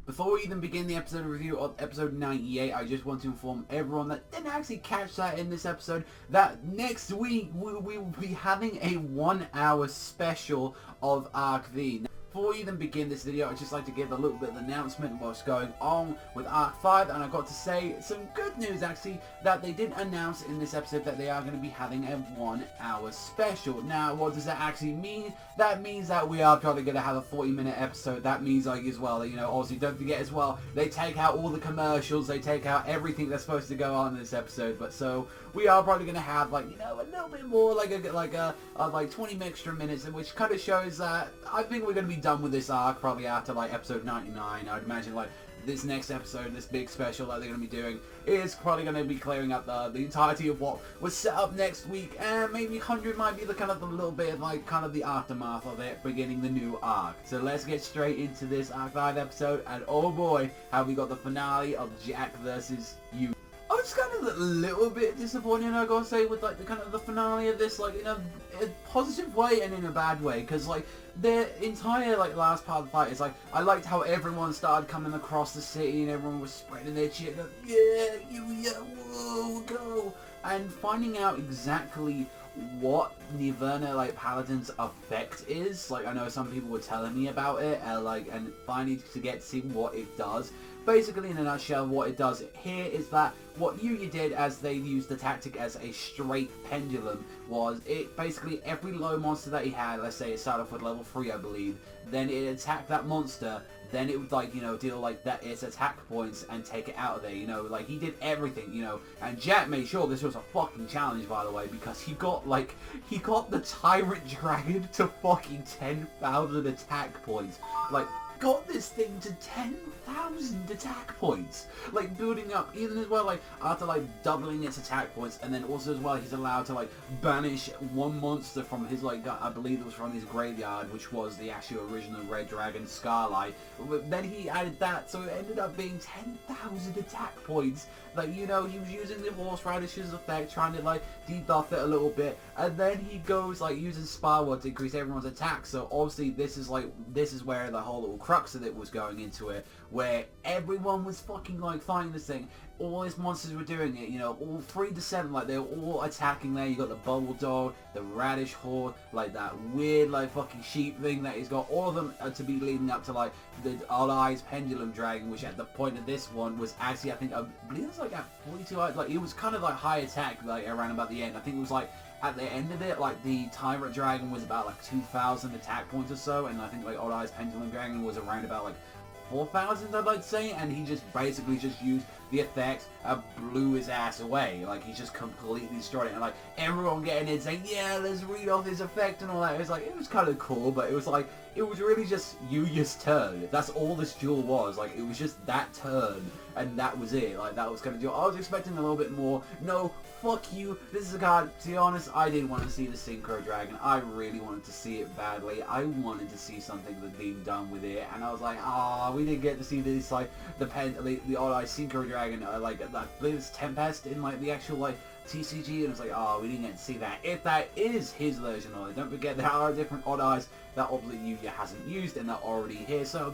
Before we even begin the episode review of episode 98, I just want to inform everyone that didn't actually catch that in this episode, that next week we will be having a 1 hour special of Arc V. Before we even begin this video, I'd just like to give a little bit of announcement of what's going on with Arc 5, and I got to say some good news actually, that they did announce in this episode that they are going to be having a 1 hour special. Now, what does that actually mean? That means that we are probably going to have a 40-minute episode. That means, like, as well, you know, obviously don't forget as well, they take out all the commercials, they take out everything that's supposed to go on in this episode, but so we are probably going to have, like, you know, a little bit more, like 20 extra minutes, which kind of shows that I think we're going to be done with this arc probably after, like, episode 99. I'd imagine, like, this next episode, this big special that they're going to be doing, is probably going to be clearing up the entirety of what was set up next week, and maybe 100 might be the kind of a little bit, like, kind of the aftermath of it, beginning the new arc. So let's get straight into this Arc 5 episode, and oh boy, have we got the finale of Jack versus Yuya. I was kind of a little bit disappointed, I gotta say, with, like, the kind of the finale of this, like, in a positive way and in a bad way, because, like, the entire, like, last part of the fight is, like, I liked how everyone started coming across the city and everyone was spreading their shit, like, yeah, Yuya, whoa, go, and finding out exactly what Nirvana, like, Paladin's effect is. Like, I know some people were telling me about it, and finally to get to see what it does. Basically, in a nutshell, what it does here is that what Yuya did, as they used the tactic as a straight pendulum, was it basically every low monster that he had, let's say it started off with level 3, I believe, then it attacked that monster, then it would, like, you know, deal, like, that its attack points and take it out of there, you know, like, he did everything, you know, and Jack made sure this was a fucking challenge, by the way, because he got the Tyrant Dragon to fucking 10,000 attack points, like, got this thing to 10,000 attack points, like, building up, even as well, like, after, like, doubling its attack points, and then also as well, he's allowed to, like, banish one monster from his, like, I believe it was from his graveyard, which was the actual original Red Dragon Scarlight. But then he added that, so it ended up being 10,000 attack points. Like, you know, he was using the Horse Radish's effect, trying to, like, debuff it a little bit, and then he goes, like, using Spireward to increase everyone's attack. So obviously this is where the whole little crux of it was going into it, where everyone was fucking, like, fighting this thing. All his monsters were doing it, you know, all 3 to 7, like, they were all attacking there. You got the Bubble Dog, the Radish Horde, like, that weird, like, fucking sheep thing that he's got. All of them are to be leading up to, like, the All Eyes Pendulum Dragon, which at the point of this one was actually, I think, I believe it was, like, at 42 eyes, like, it was kind of, like, high attack, like, around about the end. I think it was, like, at the end of it, like, the Tyrant Dragon was about, like, 2,000 attack points or so, and I think, like, All Eyes Pendulum Dragon was around about, like, 4,000, I'd like to say, and he just basically just used the effect and blew his ass away. Like, he just completely destroyed it, and, like, everyone getting in saying, yeah, let's read off his effect and all that. It was, like, it was kind of cool, but it was, like, it was really just Yuya's turn. That's all this duel was. Like, it was just that turn, and that was it. Like, that was kind of duel. I was expecting a little bit more. No, fuck you. This is a card. To be honest, I didn't want to see the Synchro Dragon. I really wanted to see it badly. I wanted to see something that being done with it, and I was like, ah, we didn't get to see this, like, the Odd Eye Synchro Dragon, like, I believe it's Tempest in, like, the actual, like, TCG, and it was like, oh, we didn't get to see that. If that is his version of it, don't forget there are different Odd Eyes that obviously Yuya hasn't used, and they're already here, so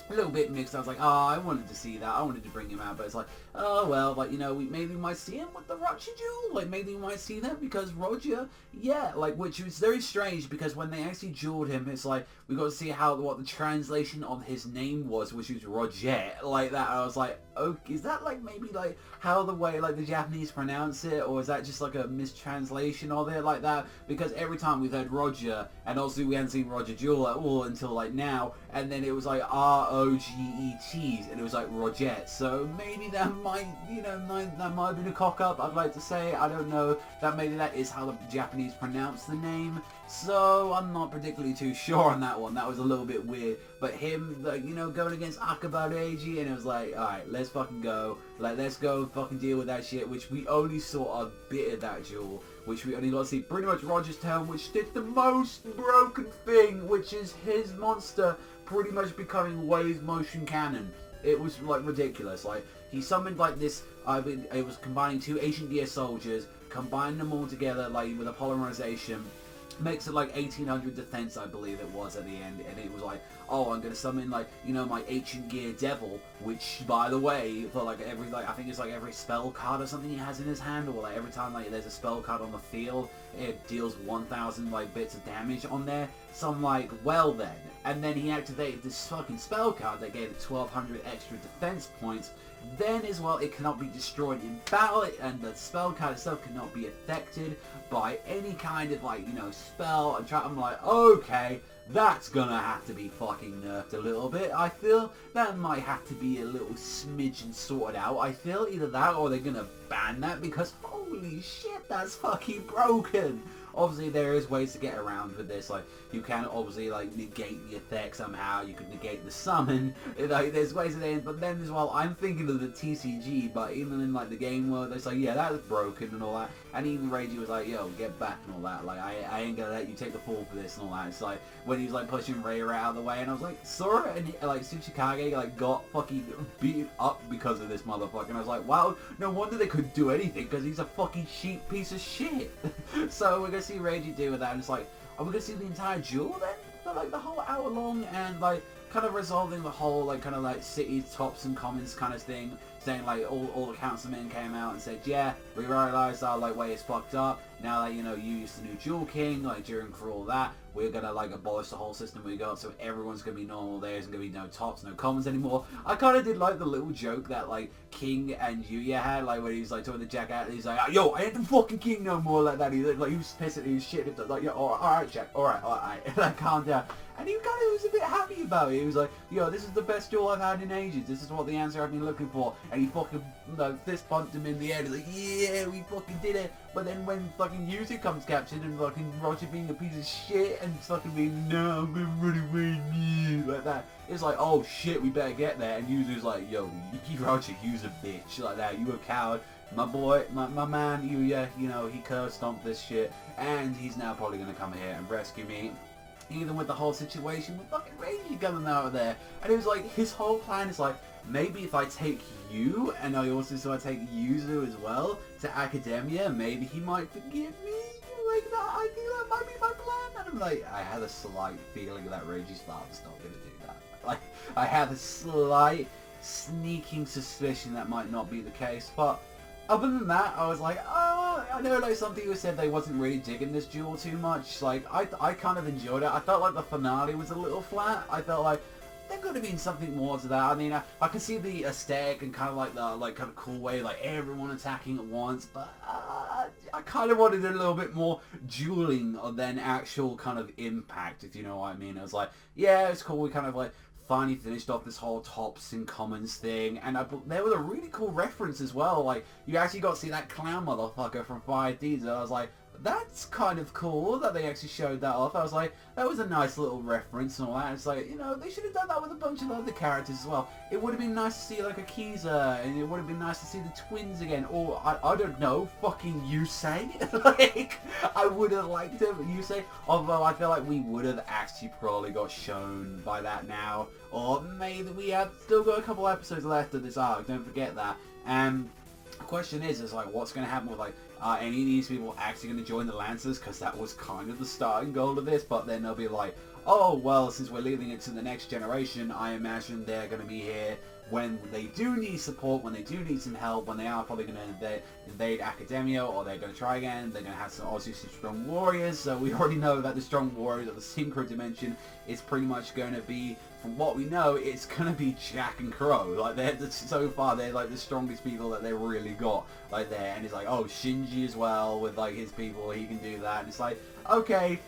a little bit mixed. I was like, oh, I wanted to see that, I wanted to bring him out, but it's like, oh, well, like, you know, maybe we might see him with the Roger duel, like, maybe we might see that, because Roger, yeah, like, which was very strange, because when they actually dueled him, it's like, we got to see what the translation of his name was, which was Roger, like that. I was like, oh, is that, like, maybe, like, how the way, like, the Japanese pronounce it, or is that just, like, a mistranslation of it, like that? Because every time we've heard Roger, and also we hadn't seen Roger duel at all until, like, now, and then it was, like, R-O-G-E-T's, and it was, like, Rogette, so maybe that might, you know, that might have been a cock-up, I'd like to say. I don't know, that maybe that is how the Japanese pronounce the name, so I'm not particularly too sure on that one. That was a little bit weird, but him, like, you know, going against Akabareji, and it was like, alright, let's fucking go, like, let's go fucking deal with that shit, which we only saw a bit of that duel, which we only got to see pretty much Roger's turn, which did the most broken thing, which is his monster pretty much becoming Wave Motion Cannon. It was, like, ridiculous. Like, he summoned, like, this, it was combining 2 Ancient Gear soldiers, combining them all together, like, with a polymerization, makes it like 1800 defense, I believe it was at the end, and it was like, oh, I'm gonna summon like, you know, my ancient gear devil, which by the way, for like every, like I think it's like every spell card or something he has in his hand, or like every time like there's a spell card on the field, it deals 1000 like bits of damage on there. So I'm like, well then, and then he activated this fucking spell card that gave it 1200 extra defense points. Then as well, it cannot be destroyed in battle, and the spell card itself cannot be affected by any kind of like, you know, spell. I'm like, okay, that's gonna have to be fucking nerfed a little bit. I feel that might have to be a little smidgen sorted out. I feel either that or they're gonna ban that, because holy shit, that's fucking broken. Obviously, there is ways to get around with this. Like, you can obviously like negate the effect somehow. You can negate the summon. Like, there's ways of it. But then as well, I'm thinking of the TCG. But even in like the game world, it's like, yeah, that's broken and all that. And even Reiji was like, yo, get back and all that. Like, I ain't gonna let you take the fall for this and all that. It's like when he was like pushing Reira out of the way, and I was like, Sora and like Tsuchikage like got fucking beaten up because of this motherfucker. And I was like, wow, no wonder they couldn't do anything, because he's a fucking cheap piece of shit. So we're gonna see Reiji do with that, and it's like, are we gonna see the entire duel then for like the whole hour long, and like kind of resolving the whole like kind of like city tops and commons kind of thing, saying like all the councilmen came out and said, yeah, we realized our like way is fucked up now that, you know, you used the new Jewel King, like during for all that, we're gonna like abolish the whole system we got, so everyone's gonna be normal. There isn't gonna be no tops, no commons anymore. I kind of did like the little joke that like King and Yuya had, like when he's like talking to Jack out, he's like, yo, I ain't the fucking king no more, like that. He like, he was pissing, he was shit, like, yo, alright Jack, alright, like calm down. And he kind of was a bit happy about it. He was like, yo, this is the best duel I've had in ages. This is what the answer I've been looking for. And he fucking fist bumped him in the air. He's like, yeah, we fucking did it. But then when fucking Yuya comes captured and fucking Roger being a piece of shit and fucking being, no, I'm gonna run away, like that, it's like, oh shit, we better get there. And Yuzu's like, yo, Roger, you's a bitch, like that, you a coward. My boy, my man Yuya, you know, he curb stomped this shit, and he's now probably gonna come here and rescue me. Even with the whole situation with fucking Reiji coming out of there. And it was like, his whole plan is like, maybe if I take you, and I also sort of take Yuzu as well, to Academia, maybe he might forgive me? Like that, I feel that might be my plan. And I'm like, I had a slight feeling that Reiji's father's not gonna do that. Like, I had a slight, sneaking suspicion that might not be the case, but other than that, I was like, oh, I know like some people said they wasn't really digging this duel too much. Like, I kind of enjoyed it. I felt like the finale was a little flat. I felt like there could have been something more to that. I mean, I could see the aesthetic and kind of like the kind of cool way, like everyone attacking at once, but I kind of wanted a little bit more dueling than actual kind of impact, if you know what I mean. I was like, yeah, it's cool. We kind of like finally finished off this whole tops and commons thing, and there was a really cool reference as well. Like, you actually got to see that clown motherfucker from 5D, so I was like, that's kind of cool that they actually showed that off. I was like, that was a nice little reference and all that. It's like, you know, they should have done that with a bunch of other characters as well. It would have been nice to see like Akiza, and it would have been nice to see the twins again, or I don't know, fucking Yusei. Like, I would have liked it, Yusei, although I feel like we would have actually probably got shown by that now, or maybe we have still got a couple episodes left of this arc, don't forget that. And the question is like, what's going to happen with like, are any of these people actually going to join the Lancers? Because that was kind of the starting goal of this, but then they'll be like, oh, well, since we're leaving it to the next generation, I imagine they're going to be here when they do need support, when they do need some help, when they are probably going to invade Academia, or they're going to try again. They're going to have some, obviously, some strong warriors, so we already know that the strong warriors of the Synchro Dimension is pretty much going to be, from what we know, it's going to be Jack and Crow. Like, so far, they're like the strongest people that they've really got, like, there. And it's like, oh, Shinji as well, with like his people, he can do that. And it's like, okay,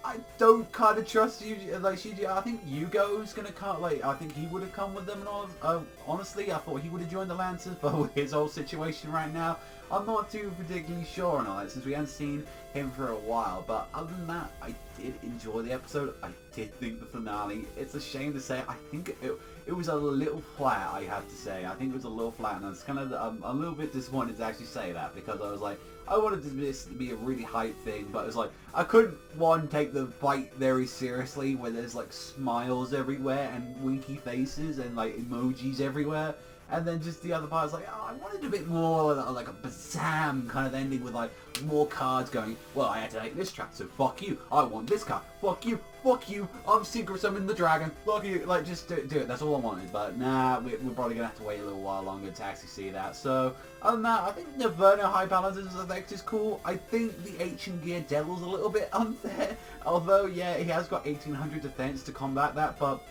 I don't kind of trust you, like Shinji. I think Yugo's gonna come. Like, I think he would have come with them and all. Honestly, I thought he would have joined the Lancers, but with his whole situation right now, I'm not too particularly sure on all that, since we haven't seen him for a while. But other than that, I did enjoy the episode. I did think the finale, it's a shame to say, I think it was a little flat, I have to say. I think it was a little flat, and I was kind of a little bit disappointed to actually say that, because I was like, I wanted this to be a really hype thing, but it was like, I couldn't, one, take the fight very seriously, where there's like smiles everywhere and winky faces and like emojis everywhere. And then just the other part is like, oh, I wanted a bit more like a Bazam kind of ending with like more cards going, well, I had to take this track, so fuck you. I want this card. Fuck you. Fuck you. I'm Synchro Summon the Dragon. Fuck you. Like, just do it. That's all I wanted. But nah, we're probably going to have to wait a little while longer to actually see that. So, other than that, I think the Inverno High Paladin's effect is cool. I think the Ancient Gear Devil's a little bit unfair. Although, yeah, he has got 1800 defense to combat that, but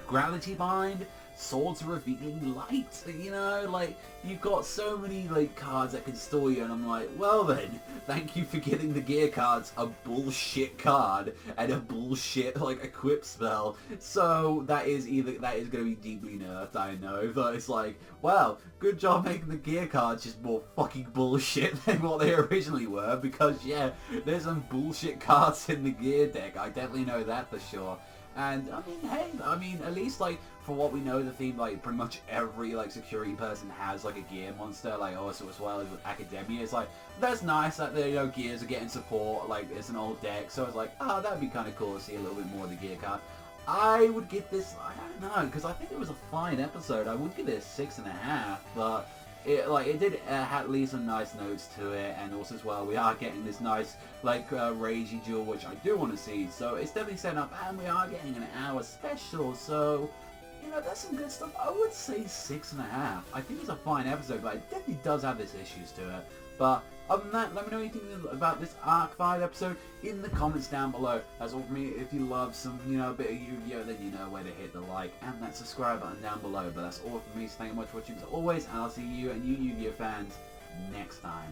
Gravity Bind, Swords of Revealing Light, you know, like, you've got so many, like, cards that can store you, and I'm like, well then, thank you for giving the gear cards a bullshit card, and a bullshit, like, equip spell, so that is going to be deeply nerfed, I know, but it's like, wow, good job making the gear cards just more fucking bullshit than what they originally were, because, yeah, there's some bullshit cards in the gear deck, I definitely know that for sure. And, I mean, hey, at least, like, for what we know, the theme, like, pretty much every, like, security person has, like, a gear monster, like, also as well as with Academia. It's like, that's nice that the, you know, gears are getting support, like, it's an old deck, so it's like, oh, that'd be kind of cool to see a little bit more of the gear card. I would give this, I don't know, because I think it was a fine episode. I would give it a 6.5, but it did at least some nice notes to it, and also as well, we are getting this nice, like, ragey duel, which I do want to see, so it's definitely set up, and we are getting an hour special, so, you know, that's some good stuff. I would say 6.5. I think it's a fine episode, but it definitely does have its issues to it, but other than that, let me know anything about this Arc 5 episode in the comments down below. That's all from me. If you love some, you know, a bit of Yu-Gi-Oh, then you know where to hit the like and that subscribe button down below. But that's all from me, so thank you much for watching as always, and I'll see you and you Yu-Gi-Oh fans next time.